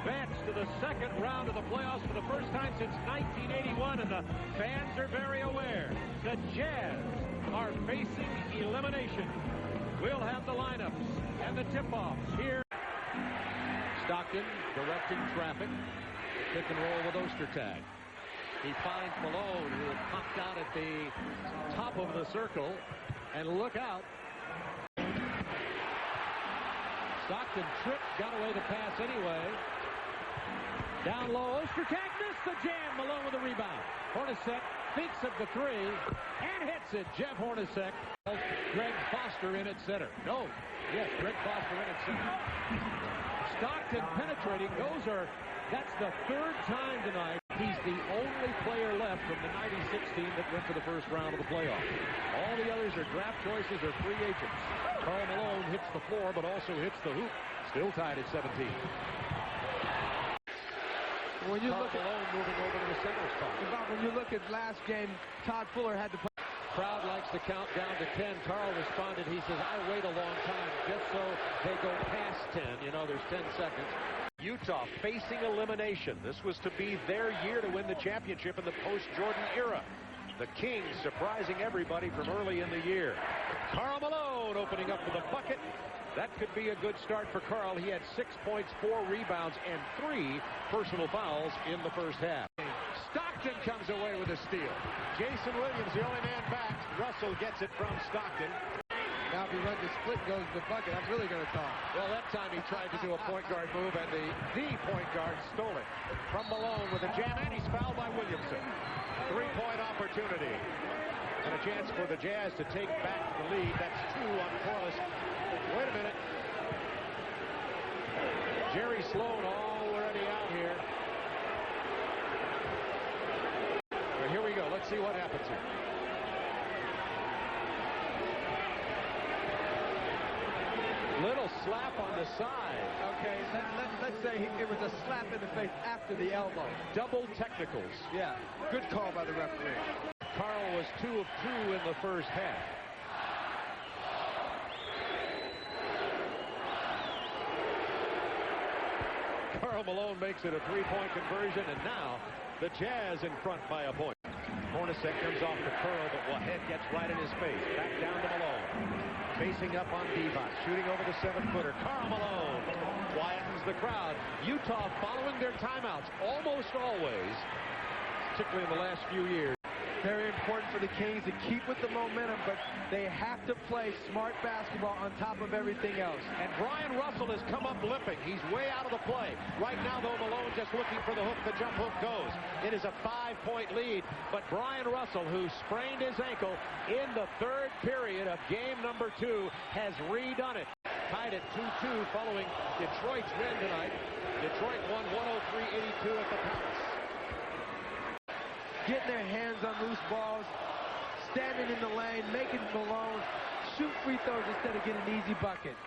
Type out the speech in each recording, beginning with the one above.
advance to the second round of the playoffs for the first time since 1981, and the fans are very aware. The Jazz are facing elimination. We'll have the lineups and the tip-offs here. Stockton directing traffic. Pick and roll with Ostertag. He finds Malone, who had popped out at the top of the circle. And look out. Stockton tripped, got away the pass anyway. Down low, Ostertag missed the jam. Malone with the rebound. Hornacek thinks of the three and hits it. Jeff Hornacek. Greg Foster in at center. No. Yes, Greg Foster in at center. Stockton penetrating. That's the third time tonight. He's the only player left from the 96 team that went to the first round of the playoffs. All the others are draft choices or free agents. Karl Malone hits the floor, but also hits the hoop. Still tied at 17. When you look at Malone moving over to the center spot. When you look at last game, Todd Fuller had to play. Crowd likes to count down to 10. Karl responded. He says, I wait a long time just so they go past 10. You know, there's 10 seconds. Utah facing elimination. This was to be their year to win the championship in the post-Jordan era. The Kings surprising everybody from early in the year. Karl Malone opening up with a bucket. That could be a good start for Karl. He had 6 points, 4 rebounds, and 3 personal fouls in the first half. Stockton comes away with a steal. Jason Williams, the only man back. Russell gets it from Stockton. Now if he runs a split and goes to the bucket, I'm really going to talk. Well, that time he tried to do a point guard move, and the point guard stole it from Malone with a jam, and he's fouled by Williamson. 3-point opportunity. And a chance for the Jazz to take back the lead. That's 2 on Corliss. Wait a minute. Jerry Sloan already out here. Well, here we go. Let's see what happens here. Little slap on the side. Okay, let's say it was a slap in the face after the elbow. Double technicals. Yeah, good call by the referee. Karl was 2 of 2 in the first half. Karl Malone makes it a 3-point conversion, and now the Jazz in front by a point. Hornacek comes off the curl, but Wahed gets right in his face. Back down to Malone. Facing up on Divac, shooting over the 7-footer. Karl Malone quietens the crowd. Utah following their timeouts almost always, particularly in the last few years. Very important for the Kings to keep with the momentum, but they have to play smart basketball on top of everything else. And Brian Russell has come up limping. He's way out of the play. Right now, though, Malone just looking for the hook. The jump hook goes. It is a 5-point lead, but Brian Russell, who sprained his ankle in the third period of game number 2, has redone it. Tied at 2-2 following Detroit's win tonight. Detroit won 103-82 at the Palace. Getting their hands on loose balls, standing in the lane, making Malone shoot free throws instead of getting an easy bucket.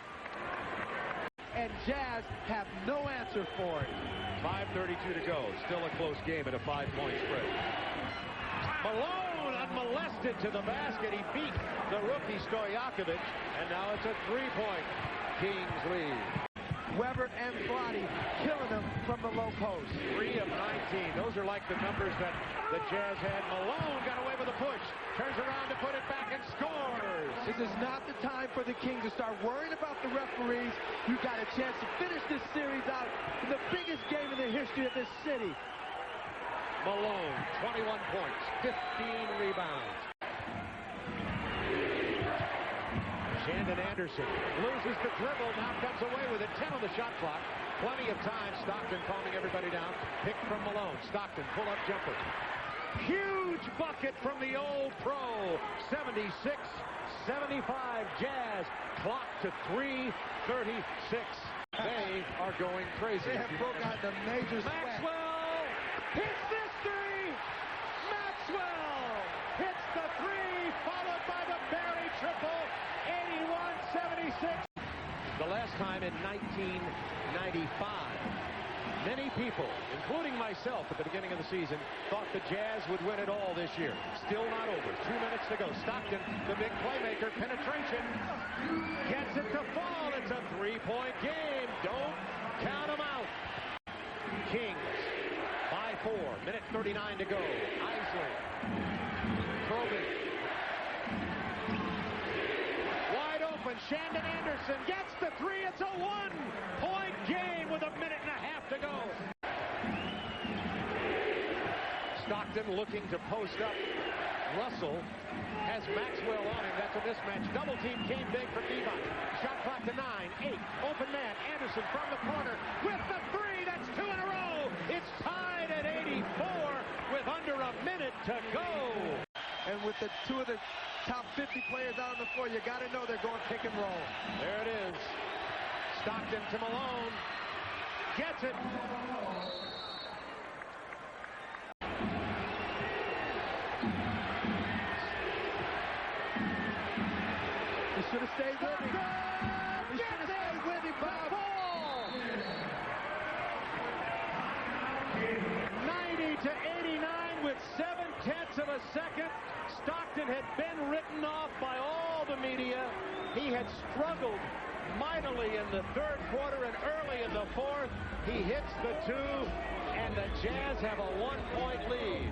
And Jazz have no answer for it. 5:32 to go. Still a close game at a 5-point spread. Malone unmolested to the basket. He beat the rookie Stojakovic, and now it's a 3-point Kings lead. Weber and Vlade killing them from the low post. 3 of 19. Those are like the numbers that the Jazz had. Malone got away with a push. Turns around to put it back and scores. This is not the time for the Kings to start worrying about the referees. You've got a chance to finish this series out in the biggest game in the history of this city. Malone, 21 points, 15 rebounds. Shandon Anderson loses the dribble, now comes away with it. 10 on the shot clock. Plenty of time. Stockton calming everybody down. Pick from Malone. Stockton, pull-up jumper. Huge bucket from the old pro. 76-75 Jazz. Clock to 3:36. They are going crazy. They have broke out the major sweat. Maxwell hits this 3. Maxwell hits the 3, followed by the Barry triple. 81-76. The last time in 1995. Many people, including myself at the beginning of the season, thought the Jazz would win it all this year. Still not over. 2 minutes to go. Stockton, the big playmaker, penetration. Gets it to fall. It's a 3-point game. Don't count them out. Kings by 4. Minute 39 to go. Isley. Probing. Wide open. Shandon Anderson gets the three. It's a 1-point game with a minute and a half to go. Stockton looking to post up. Russell has Maxwell on him. That's a mismatch. Double team came big from Devon. Shot clock to 9, 8. Open man. Anderson from the corner with the three. That's 2 in a row. It's tied at 84 with under a minute to go. And with the two of the top 50 players out on the floor, you got to know they're going pick and roll. There it is. Stockton to Malone. Gets it. He should have stayed with him. He should have stayed with him, Bob. 90 to 89 with 7/10 of a second. Stockton had been written off by all the media. He had struggled mightily in the third quarter and early in the fourth. He hits the two, and the Jazz have a 1-point lead.